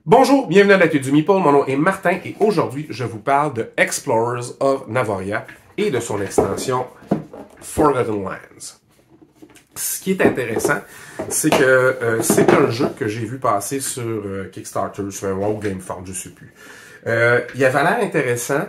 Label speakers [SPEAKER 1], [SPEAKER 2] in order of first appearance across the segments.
[SPEAKER 1] Bonjour, bienvenue à la du Meeple, mon nom est Martin et aujourd'hui je vous parle de Explorers of Navaria et de son extension Forgotten Lands. Ce qui est intéressant, c'est que c'est un jeu que j'ai vu passer sur Kickstarter, sur un WoW Gameforge, je sais plus. Il avait l'air intéressant.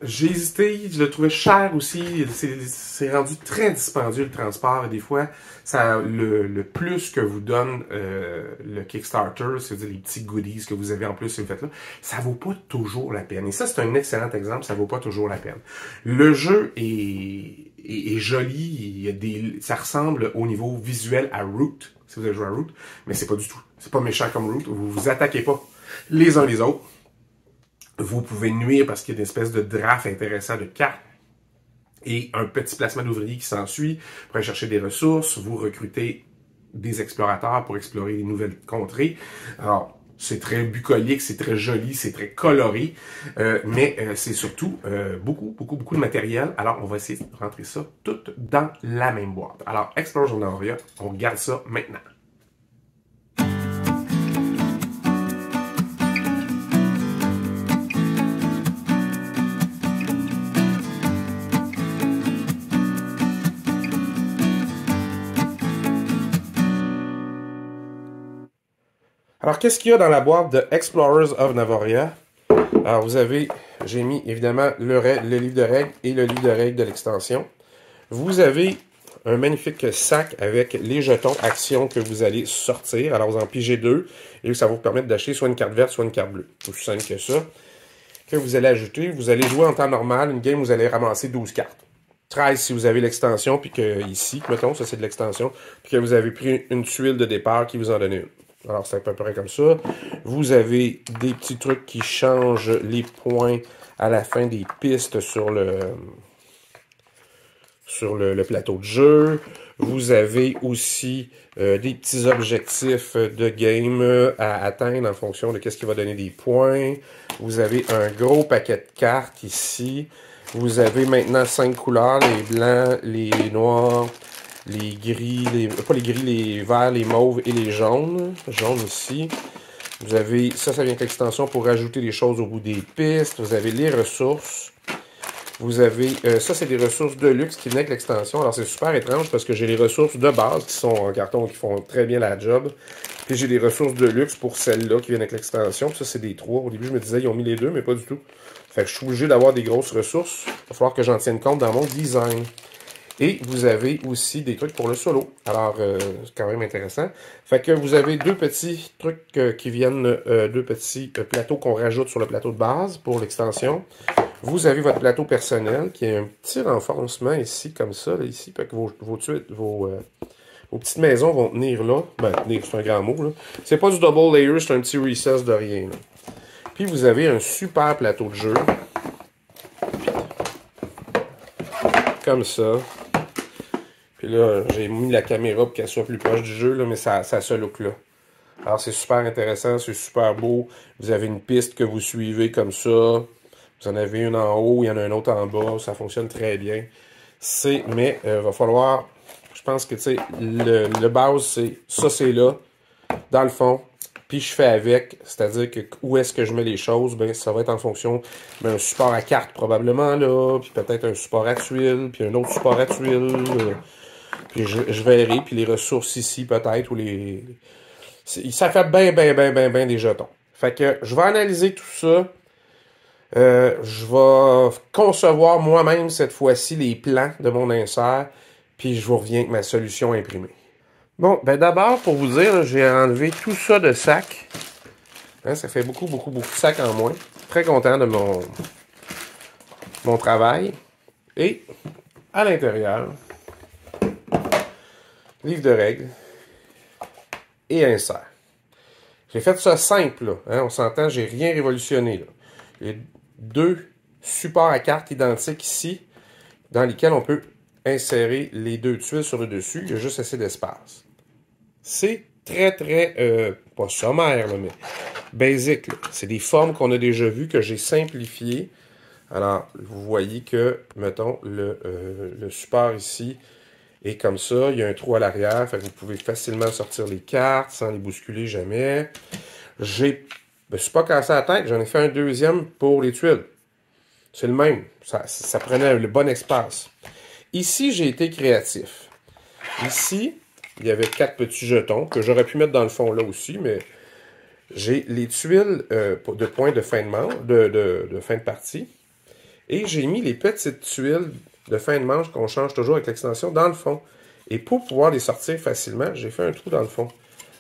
[SPEAKER 1] J'ai hésité, je le trouvais cher aussi. C'est rendu très dispendieux le transport et des fois, ça le plus que vous donne le Kickstarter, c'est-à-dire les petits goodies que vous avez en plus si vous faites là, ça vaut pas toujours la peine. Et ça, c'est un excellent exemple, ça vaut pas toujours la peine. Le jeu est joli, il y a ça ressemble au niveau visuel à Root, si vous avez joué à Root, mais c'est pas du tout. C'est pas méchant comme Root, vous vous attaquez pas les uns les autres. Vous pouvez nuire parce qu'il y a une espèce de draft intéressant de cartes et un petit placement d'ouvriers qui s'ensuit pour aller chercher des ressources. Vous recrutez des explorateurs pour explorer les nouvelles contrées. Alors, c'est très bucolique, c'est très joli, c'est très coloré, mais c'est surtout beaucoup de matériel. Alors, on va essayer de rentrer ça tout dans la même boîte. Alors, Explorer Navaria, on regarde ça maintenant. Alors, qu'est-ce qu'il y a dans la boîte de Explorers of Navaria? Alors, vous avez, j'ai mis évidemment le livre de règles et le livre de règles de l'extension. Vous avez un magnifique sac avec les jetons actions que vous allez sortir. Alors, vous en pigez deux et ça va vous permettre d'acheter soit une carte verte, soit une carte bleue. C'est aussi simple que ça. Que vous allez ajouter, vous allez jouer en temps normal. Une game, vous allez ramasser 12 cartes. 13 si vous avez l'extension, puis que ici, mettons, ça c'est de l'extension, puis que vous avez pris une tuile de départ qui vous en donne une. Alors, c'est à peu près comme ça. Vous avez des petits trucs qui changent les points à la fin des pistes sur le plateau de jeu. Vous avez aussi des petits objectifs de game à atteindre en fonction de qu'est-ce qui va donner des points. Vous avez un gros paquet de cartes ici. Vous avez maintenant 5 couleurs, les blancs, les noirs, les gris, pas les gris, les verts, les mauves et les jaunes. Jaune ici. Vous avez, ça vient avec l'extension pour rajouter des choses au bout des pistes. Vous avez les ressources. Vous avez, ça c'est des ressources de luxe qui venaient avec l'extension. Alors c'est super étrange parce que j'ai les ressources de base qui sont en carton qui font très bien la job. Puis j'ai des ressources de luxe pour celles-là qui viennent avec l'extension. Puis ça c'est des 3. Au début je me disais ils ont mis les 2 mais pas du tout. Fait que je suis obligé d'avoir des grosses ressources. Il va falloir que j'en tienne compte dans mon design. Et vous avez aussi des trucs pour le solo. Alors, c'est quand même intéressant. Fait que vous avez deux petits trucs qui viennent, deux petits plateaux qu'on rajoute sur le plateau de base pour l'extension. Vous avez votre plateau personnel qui a un petit renforcement ici, comme ça, là, ici. Fait que vos petites maisons vont tenir là. Ben, tenir, c'est un grand mot, là. C'est pas du double layer, c'est un petit recess de rien, là. Puis vous avez un super plateau de jeu. Comme ça. Puis là, j'ai mis la caméra pour qu'elle soit plus proche du jeu, là, mais ça a ce look-là. Alors, c'est super intéressant, c'est super beau. Vous avez une piste que vous suivez comme ça. Vous en avez une en haut, il y en a une autre en bas. Ça fonctionne très bien. Mais va falloir... Je pense que, tu sais, le base, c'est... Ça, c'est là, dans le fond. Puis je fais avec, c'est-à-dire que où est-ce que je mets les choses, ben ça va être en fonction d'un support à carte probablement, là, puis peut-être un support à tuile, puis un autre support à tuile... Puis je verrai, puis les ressources ici, peut-être, ou les... Ça fait bien des jetons. Fait que je vais analyser tout ça. Je vais concevoir moi-même, cette fois-ci, les plans de mon insert, puis je vous reviens avec ma solution imprimée. Bon, ben d'abord, pour vous dire, j'ai enlevé tout ça de sac. Hein, ça fait beaucoup de sacs en moins. Très content de mon travail. Et, à l'intérieur... livre de règles et insert. J'ai fait ça simple, là, hein, on s'entend, j'ai rien révolutionné. Là. Il y a deux supports à cartes identiques ici, dans lesquels on peut insérer les deux tuiles sur le dessus. Il y a juste assez d'espace. C'est très, pas sommaire, là, mais basic. C'est des formes qu'on a déjà vues, que j'ai simplifiées. Alors, vous voyez que, mettons, le support ici, et comme ça, il y a un trou à l'arrière, fait que vous pouvez facilement sortir les cartes sans les bousculer jamais. Je me suis pas cassé la tête, j'en ai fait un deuxième pour les tuiles. C'est le même. Ça prenait le bon espace. Ici, j'ai été créatif. Ici, il y avait 4 petits jetons que j'aurais pu mettre dans le fond là aussi, mais j'ai les tuiles de points de fin de fin de partie. Et j'ai mis les petites tuiles de fin de manche qu'on change toujours avec l'extension dans le fond. Et pour pouvoir les sortir facilement, j'ai fait un trou dans le fond.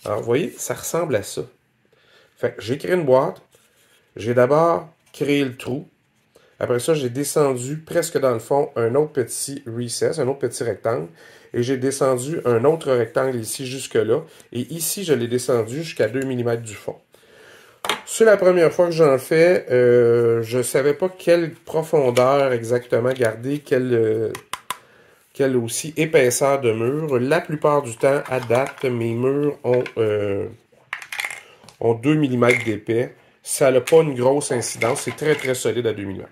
[SPEAKER 1] Alors, vous voyez, ça ressemble à ça. Fait que j'ai créé une boîte. J'ai d'abord créé le trou. Après ça, j'ai descendu presque dans le fond un autre petit recess, un autre petit rectangle. Et j'ai descendu un autre rectangle ici jusque-là. Et ici, je l'ai descendu jusqu'à 2 mm du fond. C'est la première fois que j'en fais. Je ne savais pas quelle profondeur exactement garder, quelle aussi épaisseur de mur. La plupart du temps, à date, mes murs ont 2 mm d'épais. Ça n'a pas une grosse incidence. C'est très, très solide à 2 mm.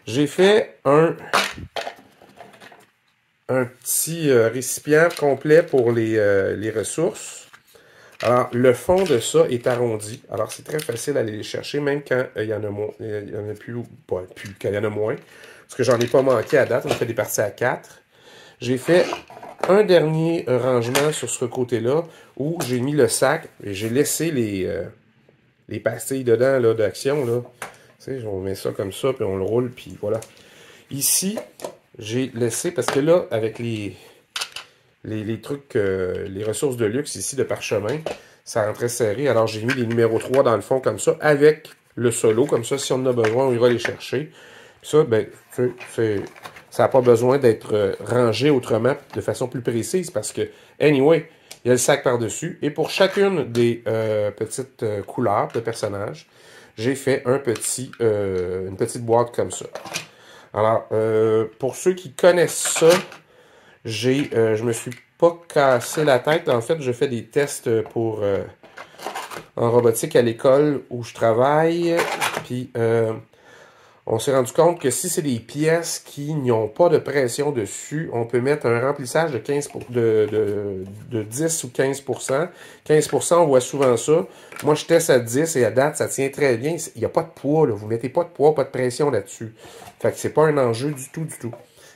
[SPEAKER 1] J'ai fait un petit récipient complet pour les ressources. Alors, le fond de ça est arrondi. Alors, c'est très facile d'aller les chercher, même quand il y en a moins. Il y en a plus, quand il y en a moins. Parce que j'en ai pas manqué à date. On a fait des parties à 4. J'ai fait un dernier rangement sur ce côté-là où j'ai mis le sac et j'ai laissé les pastilles dedans là, d'action. Là. Tu sais, on met ça comme ça, puis on le roule, puis voilà. Ici, j'ai laissé, parce que là, avec les trucs, les ressources de luxe ici de parchemin, ça rentrait serré. Alors, j'ai mis les numéros 3 dans le fond comme ça, avec le solo. Comme ça, si on en a besoin, on ira les chercher. Puis ça, ben, ça n'a pas besoin d'être rangé autrement, de façon plus précise, parce que, anyway, il y a le sac par-dessus. Et pour chacune des petites couleurs de personnages, j'ai fait une petite boîte comme ça. Alors, pour ceux qui connaissent ça, je me suis pas cassé la tête. En fait, je fais des tests en robotique à l'école où je travaille. Puis, on s'est rendu compte que si c'est des pièces qui n'ont pas de pression dessus, on peut mettre un remplissage de 10 ou 15%. 15%, on voit souvent ça. Moi, je teste à 10 et à date, ça tient très bien. Il n'y a pas de poids, là. Vous mettez pas de poids, pas de pression là-dessus. Fait que c'est pas un enjeu du tout, du tout.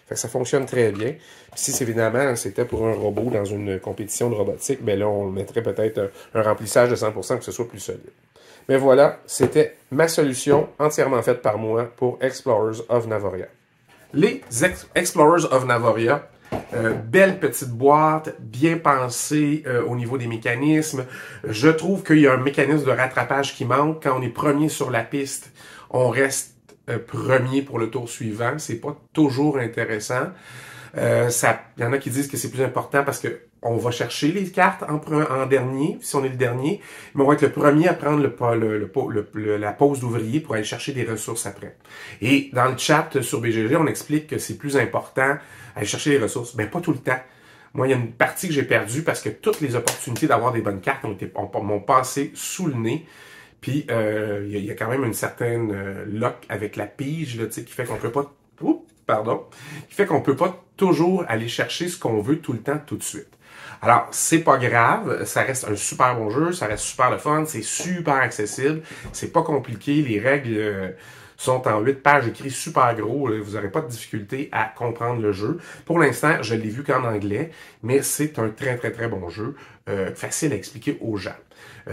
[SPEAKER 1] Fait que ça fonctionne très bien. Puis si évidemment c'était pour un robot dans une compétition de robotique, ben là, on mettrait peut-être un remplissage de 100% pour que ce soit plus solide. Mais voilà, c'était ma solution entièrement faite par moi pour Explorers of Navoria. Les Explorers of Navoria, belle petite boîte, bien pensée au niveau des mécanismes. Je trouve qu'il y a un mécanisme de rattrapage qui manque. Quand on est premier sur la piste, on reste premier pour le tour suivant. C'est pas toujours intéressant. Il y en a qui disent que c'est plus important parce que on va chercher les cartes en dernier, si on est le dernier, mais on va être le premier à prendre la pause d'ouvrier pour aller chercher des ressources après. Et dans le chat sur BGG, on explique que c'est plus important aller chercher les ressources. Ben, pas tout le temps. Moi, il y a une partie que j'ai perdue parce que toutes les opportunités d'avoir des bonnes cartes m'ont passé sous le nez. Puis, il y a quand même une certaine lock avec la pige, là, qui fait qu'on peut pas... qui fait qu'on peut pas toujours aller chercher ce qu'on veut tout le temps, tout de suite. Alors, c'est pas grave, ça reste un super bon jeu, ça reste super le fun, c'est super accessible, c'est pas compliqué, les règles sont en 8 pages écrites super gros, là, vous n'aurez pas de difficulté à comprendre le jeu. Pour l'instant, je l'ai vu qu'en anglais, mais c'est un très très très bon jeu, facile à expliquer aux gens.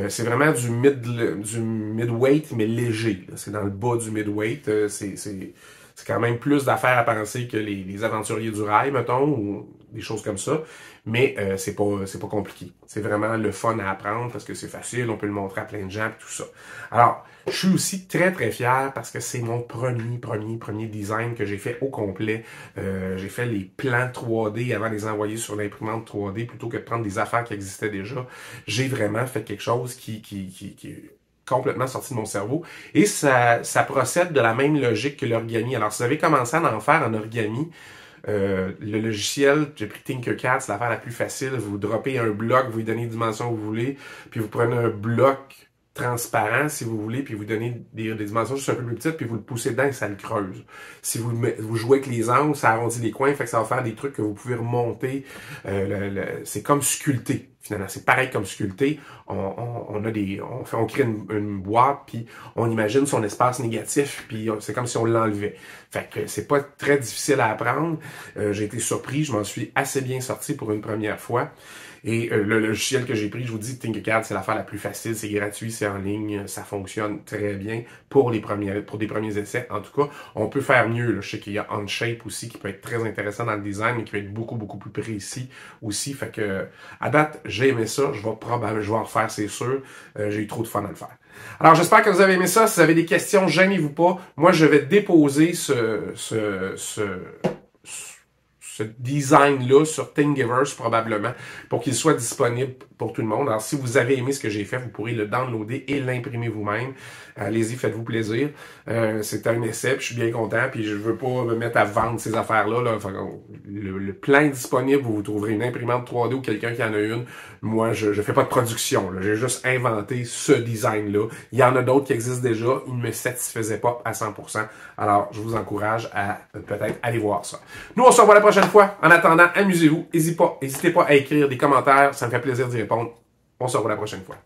[SPEAKER 1] C'est vraiment du mid-weight, mais léger. C'est dans le bas du mid-weight, c'est quand même plus d'affaires à penser que les aventuriers du rail, mettons, ou des choses comme ça. Mais c'est pas compliqué. C'est vraiment le fun à apprendre parce que c'est facile, on peut le montrer à plein de gens et tout ça. Alors, je suis aussi très très fier parce que c'est mon premier design que j'ai fait au complet. J'ai fait les plans 3D avant de les envoyer sur l'imprimante 3D plutôt que de prendre des affaires qui existaient déjà. J'ai vraiment fait quelque chose qui est complètement sorti de mon cerveau. Et ça procède de la même logique que l'origami. Alors, si vous avez commencé à en faire en origami, le logiciel, j'ai pris Tinkercad, c'est l'affaire la plus facile. Vous droppez un bloc, vous lui donnez les dimensions que vous voulez, puis vous prenez un bloc transparent, si vous voulez, puis vous donnez des dimensions juste un peu plus petites, puis vous le poussez dedans et ça le creuse. Si vous jouez avec les angles, ça arrondit les coins, fait que ça va faire des trucs que vous pouvez remonter. C'est comme sculpter, finalement. C'est pareil comme sculpter. On crée une boîte, puis on imagine son espace négatif, puis c'est comme si on l'enlevait. Fait que c'est pas très difficile à apprendre. J'ai été surpris, je m'en suis assez bien sorti pour une première fois. Et le logiciel que j'ai pris, je vous dis, Tinkercad, c'est l'affaire la plus facile, c'est gratuit, c'est en ligne, ça fonctionne très bien pour des premiers essais. En tout cas, on peut faire mieux. Là. Je sais qu'il y a Onshape aussi qui peut être très intéressant dans le design, mais qui peut être beaucoup, beaucoup plus précis aussi. Fait que, à date, j'ai aimé ça. Je vais en refaire, c'est sûr. J'ai eu trop de fun à le faire. Alors, j'espère que vous avez aimé ça. Si vous avez des questions, gênez-vous pas. Moi, je vais déposer ce design-là sur Thingiverse probablement pour qu'il soit disponible pour tout le monde. Alors, si vous avez aimé ce que j'ai fait, vous pourrez le downloader et l'imprimer vous-même. Allez-y, faites-vous plaisir. C'est un essai, puis je suis bien content, puis je veux pas me mettre à vendre ces affaires-là. Là. Enfin, le plein est disponible, vous trouverez une imprimante 3D ou quelqu'un qui en a une. Moi, je fais pas de production. J'ai juste inventé ce design-là. Il y en a d'autres qui existent déjà. Ils ne me satisfaisaient pas à 100%. Alors, je vous encourage à peut-être aller voir ça. Nous, on se revoit la prochaine fois. En attendant, amusez-vous. N'hésitez pas à écrire des commentaires. Ça me fait plaisir d'y répondre. On se revoit la prochaine fois.